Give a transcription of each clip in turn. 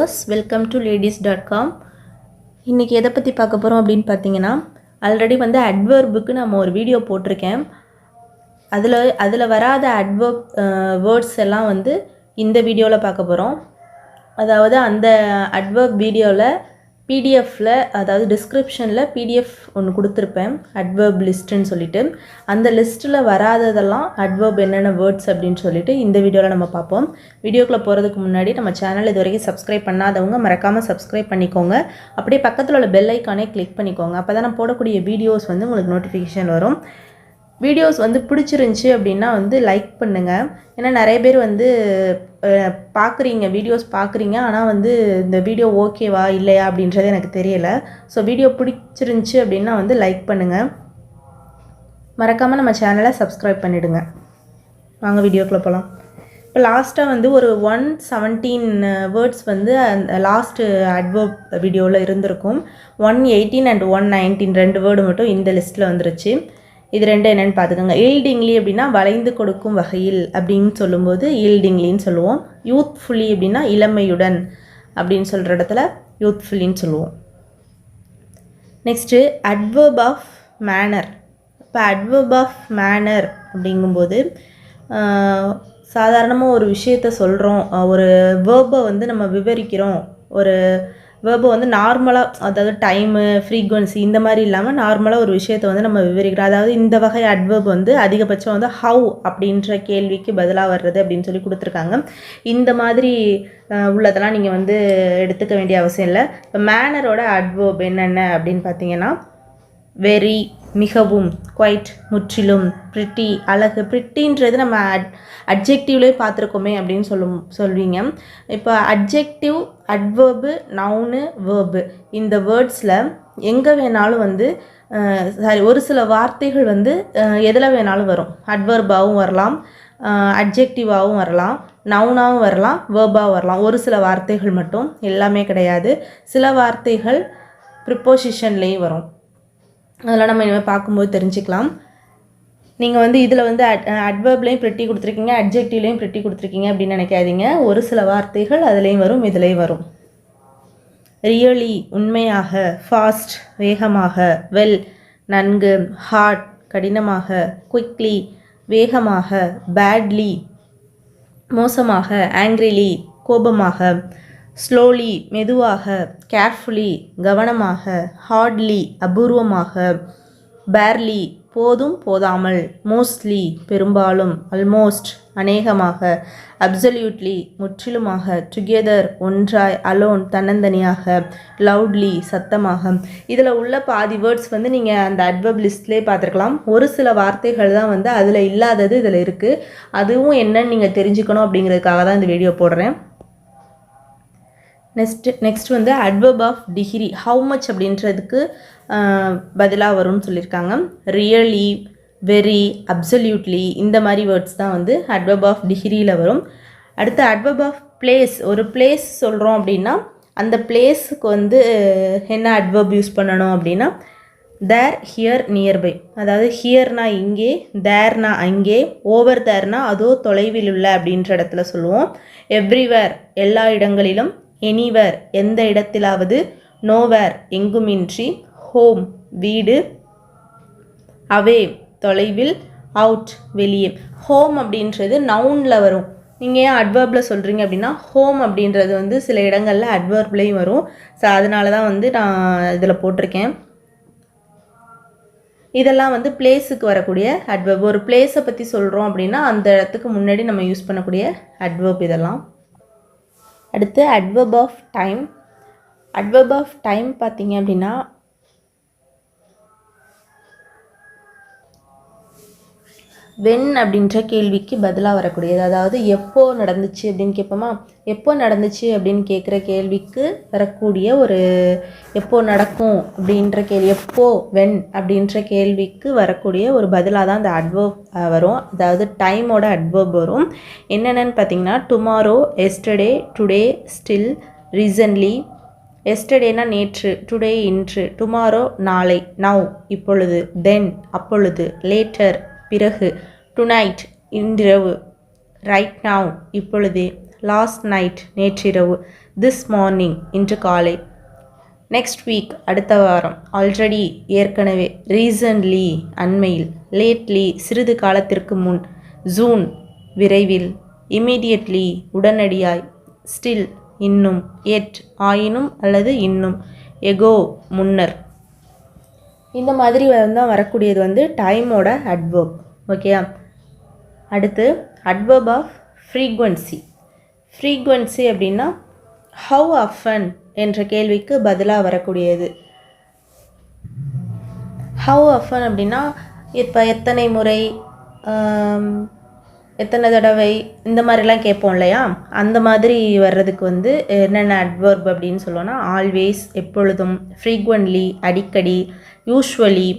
Viewers, welcome to ladies.com. இன்றைக்கி எதை பற்றி பார்க்க போகிறோம் அப்படின்னு பார்த்தீங்கன்னா, ஆல்ரெடி வந்து அட்வர்புக்கு நம்ம ஒரு வீடியோ போட்டிருக்கேன். அதில் வராத அட்வர்ப் வேர்ட்ஸ் எல்லாம் வந்து இந்த வீடியோவில் பார்க்க போகிறோம். அதாவது அந்த அட்வர்ப் வீடியோவில் பிடிஎஃப்பில், அதாவது டிஸ்கிரிப்ஷனில் பிடிஎஃப் ஒன்று கொடுத்துருப்பேன், அட்வர்ப் லிஸ்ட்டுன்னு சொல்லிட்டு. அந்த லிஸ்ட்டில் வராததெல்லாம் அட்வர்ப் என்னென்ன வேர்ட்ஸ் அப்படின்னு சொல்லிட்டு இந்த வீடியோவில் நம்ம பார்ப்போம். வீடியோக்குள்ளே போகிறதுக்கு முன்னாடி நம்ம சேனல் இது வரைக்கும் சப்ஸ்கிரைப் பண்ணாதவங்க மறக்காமல் சப்ஸ்கிரைப் பண்ணிக்கோங்க. அப்படியே பக்கத்தில் உள்ள பெல் ஐக்கானே கிளிக் பண்ணிக்கோங்க. அப்போ தான் நான் போடக்கூடிய வீடியோஸ் வந்து உங்களுக்கு நோட்டிஃபிகேஷன் வரும். வீடியோஸ் வந்து பிடிச்சிருந்துச்சி அப்படின்னா வந்து லைக் பண்ணுங்கள். ஏன்னா நிறைய பேர் வந்து பார்க்குறீங்க, வீடியோஸ் பார்க்குறீங்க, ஆனால் வந்து இந்த வீடியோ ஓகேவா இல்லையா அப்படின்றது எனக்கு தெரியலை. ஸோ வீடியோ பிடிச்சிருந்துச்சி அப்படின்னா வந்து லைக் பண்ணுங்கள். மறக்காமல் நம்ம சேனலை சப்ஸ்கிரைப் பண்ணிவிடுங்க. வாங்க வீடியோக்குள்ளே போகலாம். இப்போ லாஸ்ட்டாக வந்து ஒரு 117 வேர்ட்ஸ் வந்து அந்த லாஸ்ட்டு அட்வர்ப் வீடியோவில் இருந்திருக்கும். 118 அண்ட் 119 ரெண்டு வேர்டு மட்டும் இந்த லிஸ்ட்டில் வந்துருச்சு. இது ரெண்டு என்னென்னு பார்த்துக்கோங்க. ஈல்டிங்லி அப்படின்னா வளைந்து கொடுக்கும் வகையில் அப்படின்னு சொல்லும்போது ஈல்டிங்லின்னு சொல்லுவோம். யூத்ஃபுல்லி அப்படின்னா இளமையுடன் அப்படின்னு சொல்கிற இடத்துல யூத்ஃபுல்லின்னு சொல்லுவோம். Next adverb of manner. இப்போ அட்வர்ப் ஆஃப் மேனர் அப்படிங்கும்போது சாதாரணமாக ஒரு விஷயத்த சொல்கிறோம், ஒரு வேர்பை வந்து நம்ம விவரிக்கிறோம். ஒரு வேர்பை வந்து நார்மலாக, அதாவது டைமு, ஃப்ரீக்வன்சி இந்த மாதிரி இல்லாமல் நார்மலாக ஒரு விஷயத்தை வந்து நம்ம விவரிக்கிறோம். அதாவது இந்த வகை அட்வர்ப் வந்து அதிகபட்சம் வந்து ஹவு அப்படின்ற கேள்விக்கு பதிலாக வர்றது அப்படின்னு சொல்லி கொடுத்துருக்காங்க. இந்த மாதிரி உள்ளதெல்லாம் நீங்கள் வந்து எடுத்துக்க வேண்டிய அவசியம் இல்லை. இப்போ மேனரோட அட்வர்ப் என்னென்ன அப்படின்னு பார்த்தீங்கன்னா, வெரி, மிகவும், குவைட், முற்றிலும், ப்ரிட்டி, அழகு. ப்ரிட்டின்றது நம்ம அட்ஜெக்டிவ்லேயே பார்த்துருக்கோமே அப்படின்னு சொல்வீங்க. இப்போ அட்ஜெக்டிவ், அட்வர்பு, நவுனு, வேர்பு இந்த வேர்ட்ஸில் எங்கே வேணாலும் வந்து ஒரு சில வார்த்தைகள் வந்து எதில் வேணாலும் வரும். அட்வர்பாகவும் வரலாம், அட்ஜெக்டிவாகவும் வரலாம், நவுனாகவும் வரலாம், வேர்பாகவும் வரலாம். ஒரு சில வார்த்தைகள் மட்டும், எல்லாமே கிடையாது. சில வார்த்தைகள் ப்ரிப்போசிஷன்லேயும் வரும். அதெல்லாம் நம்ம இனிமேல் பார்க்கும்போது தெரிஞ்சுக்கலாம். நீங்கள் வந்து இதில் வந்து அட்வர்ப்லேயும் ப்ரிட்டி கொடுத்துருக்கீங்க, அட்ஜெக்டிவ்லேயும் ப்ரிட்டி கொடுத்துருக்கீங்க அப்படின்னு நினைக்காதீங்க. ஒரு சில வார்த்தைகள் அதுலேயும் வரும், இதுலேயும் வரும். ரியலி உண்மையாக, ஃபாஸ்ட் வேகமாக, வெல் நன்கு, ஹார்ட் கடினமாக, குயிக்லி வேகமாக, பேட்லி மோசமாக, ஆங்க்ரிலி கோபமாக, ஸ்லோலி மெதுவாக, கேர்ஃபுல்லி கவனமாக, ஹார்ட்லி அபூர்வமாக, பேர்லி போதும் போதாமல், மோஸ்ட்லி பெரும்பாலும், ஆல்மோஸ்ட் அநேகமாக, அப்சல்யூட்லி முற்றிலுமாக, டுகெதர் ஒன்றாய், அலோன் தன்னந்தனியாக, லவுட்லி சத்தமாக. இதில் உள்ள பாதி வேர்ட்ஸ் வந்து நீங்கள் அந்த அட்வர்ப் லிஸ்ட்லேயே பார்த்துருக்கலாம். ஒரு சில வார்த்தைகள் தான் வந்து அதில் இல்லாதது இதில் இருக்குது. அதுவும் என்னன்னு நீங்கள் தெரிஞ்சுக்கணும் அப்படிங்கிறதுக்காக தான் இந்த வீடியோ போடுறேன். நெக்ஸ்ட் வந்து adverb of degree, how much அப்படின்றதுக்கு பதிலாக வரும்னு சொல்லியிருக்காங்க. ரியலி, வெரி, அப்சல்யூட்லி இந்த மாதிரி வேர்ட்ஸ் தான் வந்து அட்வர்ப் ஆஃப் டிகிரியில் வரும். அடுத்து அட்வர்ப் ஆஃப் பிளேஸ். ஒரு பிளேஸ் சொல்கிறோம் அப்படின்னா அந்த பிளேஸுக்கு வந்து என்ன அட்வர்ப் யூஸ் பண்ணணும் அப்படின்னா, தேர், ஹியர், நியர்பை. அதாவது ஹியர்னா இங்கே, தேர்னா அங்கே, ஓவர் தேர்னா அதோ தொலைவில் உள்ள அப்படின்ற இடத்துல சொல்லுவோம். எவ்ரிவேர் எல்லா இடங்களிலும், எனிவேர் எந்த இடத்திலாவது, நோவேர் எங்குமின்றி, ஹோம் வீடு, அவே தொலைவில், அவுட் வெளியே. ஹோம் அப்படின்றது நவுனில் வரும். நீங்கள் ஏன் அட்வர்பில் சொல்கிறீங்க அப்படின்னா, ஹோம் அப்படின்றது வந்து சில இடங்களில் அட்வர்ப்லேயும் வரும். ஸோ அதனால தான் வந்து நான் இதில் போட்டிருக்கேன். இதெல்லாம் வந்து பிளேஸுக்கு வரக்கூடிய அட்வர்ப். ஒரு பிளேஸை பற்றி சொல்கிறோம் அப்படின்னா அந்த இடத்துக்கு முன்னாடி நம்ம யூஸ் பண்ணக்கூடிய அட்வர்ப் இதெல்லாம். அடுத்து adverb of time. Adverb of time பார்த்தீங்க அப்படின்னா, வென் அப்படின்ற கேள்விக்கு பதிலாக வரக்கூடியது. அதாவது எப்போ நடந்துச்சு அப்படின்னு கேட்போமா, எப்போ நடந்துச்சு அப்படின்னு கேட்குற கேள்விக்கு வரக்கூடிய ஒரு, எப்போ நடக்கும் அப்படின்ற கேள்வி, எப்போ, வென் அப்படின்ற கேள்விக்கு வரக்கூடிய ஒரு பதிலாக தான் அந்த அட்வர்ப் வரும். அதாவது டைமோட அட்வர்ப் வரும். என்னென்னு பார்த்தீங்கன்னா, tomorrow, yesterday, today, still, recently. எஸ்டர்டேனா நேற்று, டுடே இன்று, டுமாரோ நாளை, நவ் இப்பொழுது, தென் அப்பொழுது, லேட்டர் பிறகு, டுநைட் இன்றிரவு, ரைட் நவ் இப்பொழுதே, லாஸ்ட் நைட் நேற்றிரவு, திஸ் மார்னிங் இன்று காலை, நெக்ஸ்ட் வீக் அடுத்த வாரம், ஆல்ரெடி ஏற்கனவே, ரீசன்ட்லி அண்மையில், லேட்லி சிறிது காலத்திற்கு முன், ஜூன் விரைவில், இமீடியட்லி உடனடியாய், ஸ்டில் இன்னும், எட் ஆயினும் அல்லது இன்னும், எகோ முன்னர். இந்த மாதிரி தான் வரக்கூடியது வந்து டைமோட அட்வர்ப். ஓகேயா. அடுத்து அட்வர்ப் ஆஃப் ஃப்ரீக்வன்சி. ஃப்ரீக்வன்சி அப்படின்னா ஹவ் ஆஃபன் என்ற கேள்விக்கு பதிலாக வரக்கூடியது. ஹவ் ஆஃபன் அப்படின்னா இப்போ எத்தனை முறை, எத்தனை தடவை, இந்த மாதிரிலாம் கேட்போம் இல்லையா, அந்த மாதிரி வர்றதுக்கு வந்து என்னென்ன அட்வர்ப் அப்படின்னு சொல்லுவோன்னா ஆல்வேஸ் எப்பொழுதும், ஃப்ரீக்வெண்ட்லி அடிக்கடி, யூஸ்வலி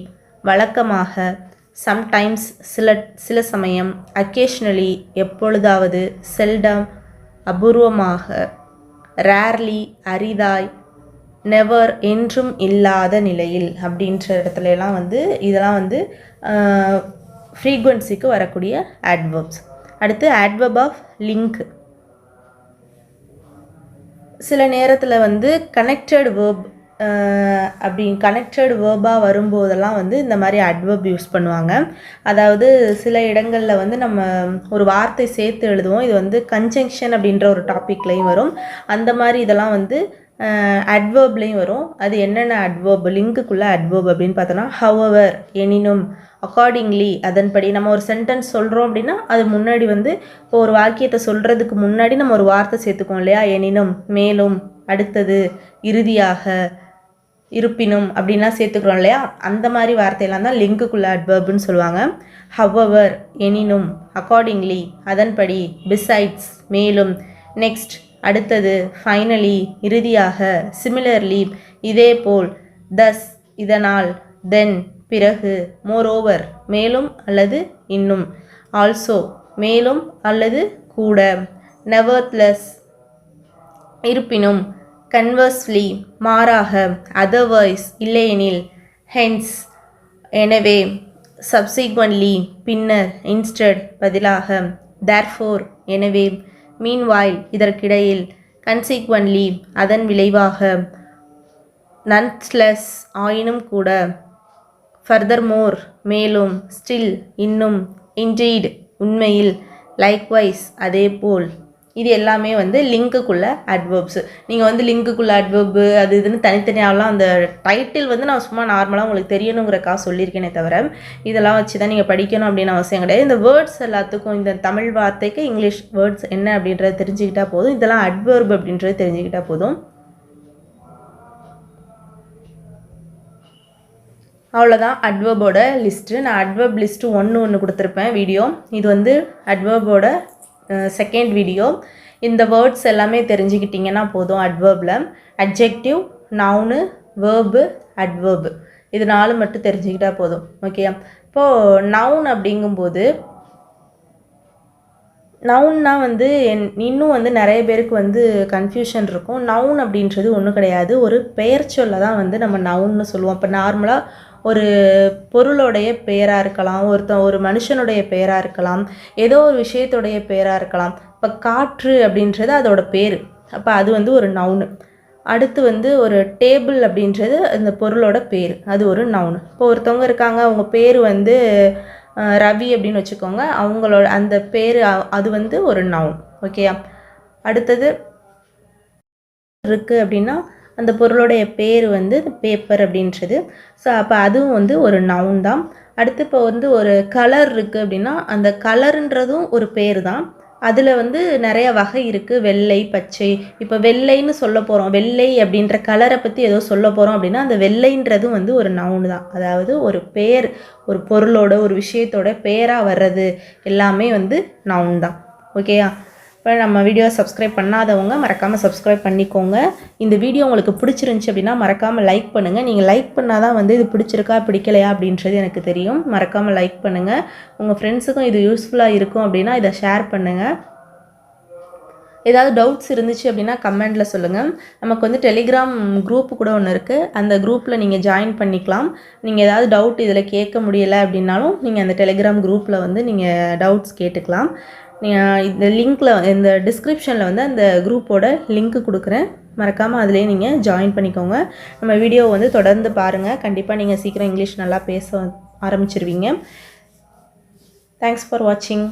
வழக்கமாக, சம்டைம்ஸ் சில சமயம், அக்கேஷ்னலி எப்பொழுதாவது, செல்டம் அபூர்வமாக, ரேர்லி அரிதாய், நெவர் என்றும் இல்லாத நிலையில் அப்படின்ற இடத்துலலாம் வந்து இதெல்லாம் வந்து ஃப்ரீக்வன்சிக்கு வரக்கூடிய அட்வர்ப்ஸ். அடுத்து அட்வர்ப் ஆஃப் லிங்க். சில நேரத்தில் வந்து கனெக்டட் வேர்ப் கனெக்டட் வேர்பாக வரும்போதெல்லாம் வந்து இந்த மாதிரி அட்வர்ப் யூஸ் பண்ணுவாங்க. அதாவது சில இடங்களில் வந்து நம்ம ஒரு வார்த்தை சேர்த்து எழுதுவோம். இது வந்து கன்ஜங்ஷன் அப்படின்ற ஒரு டாப்பிக்லையும் வரும். அந்த மாதிரி இதெல்லாம் வந்து அட்வர்ப்லேயும் வரும். அது என்னென்ன அட்வர்ப், லிங்க்குள்ளே அட்வர்ப் அப்படின்னு பார்த்தோன்னா ஹவவர் எனினும், அக்கார்டிங்லி அதன்படி. நம்ம ஒரு சென்டென்ஸ் சொல்கிறோம் அப்படின்னா அது முன்னாடி வந்து இப்போ ஒரு வாக்கியத்தை சொல்கிறதுக்கு முன்னாடி நம்ம ஒரு வார்த்தை சேர்த்துக்கோம் இல்லையா, எனினும் மேலும், அடுத்தது, இறுதியாக, இருப்பினும் அப்படின்லாம் சேர்த்துக்கிறோம் இல்லையா, அந்த மாதிரி வார்த்தையெல்லாம் தான் லிங்க்குள்ளே அட்வர்ப்னு சொல்லுவாங்க. ஹவவர் எனினும், அக்கார்டிங்லி அதன்படி, பிசைட்ஸ் மேலும், நெக்ஸ்ட் அடுத்தது, ஃபைனலி இறுதியாக, சிமிலர்லி இதேபோல், தஸ் இதனால், தென் பிறகு, மோரோவர் மேலும் அல்லது இன்னும், ஆல்சோ மேலும் அல்லது கூட, நெவர்த்லெஸ் இருப்பினும், கன்வர்ஸ்லி மாறாக, அதர்வைஸ் இல்லையெனில், ஹென்ஸ் எனவே, சப்சிக்வெண்ட்லி பின்னர், இன்ஸ்டெட் பதிலாக, தேர்ஃபோர் எனவே, மீன்வாயில் இதற்கிடையில், கன்சிக்வெண்ட்லி அதன் விளைவாக, நன்ஸ்லெஸ் ஆயினும் கூட, ஃபர்தர்மோர் மேலும், ஸ்டில் இன்னும், இன்டீட் உண்மையில், லைக்வைஸ் அதேபோல். இது எல்லாமே வந்து லிங்க்குள்ளே அட்வர்ப்ஸ். நீங்கள் வந்து லிங்க்குள்ளே அட்வர்பு அது இதுன்னு தனித்தனியாகலாம் அந்த டைட்டில் வந்து நான் சும்மா நார்மலாக உங்களுக்கு தெரியணுங்கிறக்காக சொல்லியிருக்கேனே தவிர இதெல்லாம் வச்சு தான் நீங்கள் படிக்கணும் அப்படின்னு அவசியம் கிடையாது. இந்த வேர்ட்ஸ் எல்லாத்துக்கும், இந்த தமிழ் வார்த்தைக்கு இங்கிலீஷ் வேர்ட்ஸ் என்ன அப்படின்றத தெரிஞ்சுக்கிட்டால் போதும். இதெல்லாம் அட்வர்ப் அப்படின்றது தெரிஞ்சுக்கிட்டால் போதும். அவ்வளோதான் அட்வர்போட லிஸ்ட்டு. நான் அட்வர்ப் லிஸ்ட்டு ஒன்று கொடுத்துருப்பேன் வீடியோ. இது வந்து அட்வர்போட செகண்ட் வீடியோ. இந்த வேர்ட்ஸ் எல்லாமே தெரிஞ்சுக்கிட்டிங்கன்னா போதும். அட்வர்பில் அட்ஜெக்டிவ், நவுனு, வேர்பு, அட்வர்பு இது 4 மட்டும் தெரிஞ்சுக்கிட்டால் போதும். ஓகே. இப்போது நவுன் அப்படிங்கும்போது நவுன்னா வந்து இன்னும் வந்து நிறைய பேருக்கு வந்து கன்ஃபியூஷன் இருக்கும். நவுன் அப்படின்றது ஒன்றும் கிடையாது, ஒரு பெயர் சொல்ல தான் வந்து நம்ம நவுன்னு சொல்லுவோம். இப்போ நார்மலாக ஒரு பொருளுடைய பெயராக இருக்கலாம், ஒரு மனுஷனுடைய பெயராக இருக்கலாம், ஏதோ ஒரு விஷயத்துடைய பெயராக இருக்கலாம். இப்போ காற்று அப்படின்றது அதோட பேர், அப்போ அது வந்து ஒரு நவுனு. அடுத்து வந்து ஒரு டேபிள் அப்படின்றது அந்த பொருளோட பேர், அது ஒரு நவுனு. இப்போ ஒருத்தவங்க இருக்காங்க, அவங்க பேர் வந்து ரவி அப்படின்னு வச்சுக்கோங்க, அவங்களோட அந்த பேர் அது வந்து ஒரு நவுன். ஓகேயா. அடுத்தது இருக்குது அப்படின்னா அந்த பொருளுடைய பேர் வந்து பேப்பர் அப்படின்றது. ஸோ அப்போ அதுவும் வந்து ஒரு நவுன் தான். அடுத்து இப்போ வந்து ஒரு கலர் இருக்குது அப்படின்னா அந்த கலருன்றதும் ஒரு பேர் தான். அதில் வந்து நிறைய வகை இருக்குது, வெள்ளை, பச்சை. இப்போ வெள்ளைன்னு சொல்ல போகிறோம், வெள்ளை அப்படின்ற கலரை பற்றி ஏதோ சொல்ல போகிறோம் அப்படின்னா அந்த வெள்ளைன்றதும் வந்து ஒரு நவுன் தான். அதாவது ஒரு பேர், ஒரு பொருளோட, ஒரு விஷயத்தோட பேராக வர்றது எல்லாமே வந்து நவுன் தான். ஓகேயா. இப்போ நம்ம வீடியோ சப்ஸ்கிரைப் பண்ணாதவங்க மறக்காமல் சப்ஸ்கிரைப் பண்ணிக்கோங்க. இந்த வீடியோ உங்களுக்கு பிடிச்சிருந்துச்சி அப்படின்னா மறக்காமல் லைக் பண்ணுங்கள். நீங்கள் லைக் பண்ணால் தான் வந்து இது பிடிச்சிருக்கா பிடிக்கலையா அப்படின்றது எனக்கு தெரியும். மறக்காமல் லைக் பண்ணுங்கள். உங்கள் ஃப்ரெண்ட்ஸுக்கும் இது யூஸ்ஃபுல்லாக இருக்கும் அப்படின்னா இதை ஷேர் பண்ணுங்கள். ஏதாவது டவுட்ஸ் இருந்துச்சு அப்படின்னா கமெண்டில் சொல்லுங்கள். நமக்கு வந்து டெலிகிராம் குரூப்பு கூட ஒன்று இருக்குது, அந்த குரூப்பில் நீங்கள் ஜாயின் பண்ணிக்கலாம். நீங்கள் ஏதாவது டவுட் இதில் கேட்க முடியலை அப்படின்னாலும் நீங்கள் அந்த டெலிகிராம் குரூப்பில் வந்து நீங்கள் டவுட்ஸ் கேட்டுக்கலாம். இந்த லிங்க்கில் இந்த டிஸ்கிரிப்ஷனில் வந்து அந்த குரூப்போட லிங்க்கு கொடுக்குறேன். மறக்காமல் அதிலே நீங்கள் ஜாயின் பண்ணிக்கோங்க. நம்ம வீடியோ வந்து தொடர்ந்து பாருங்கள். கண்டிப்பாக நீங்கள் சீக்கிரம் இங்கிலீஷ் நல்லா பேச ஆரம்பிச்சிருவீங்க. தேங்க்ஸ் ஃபார் வாட்சிங்.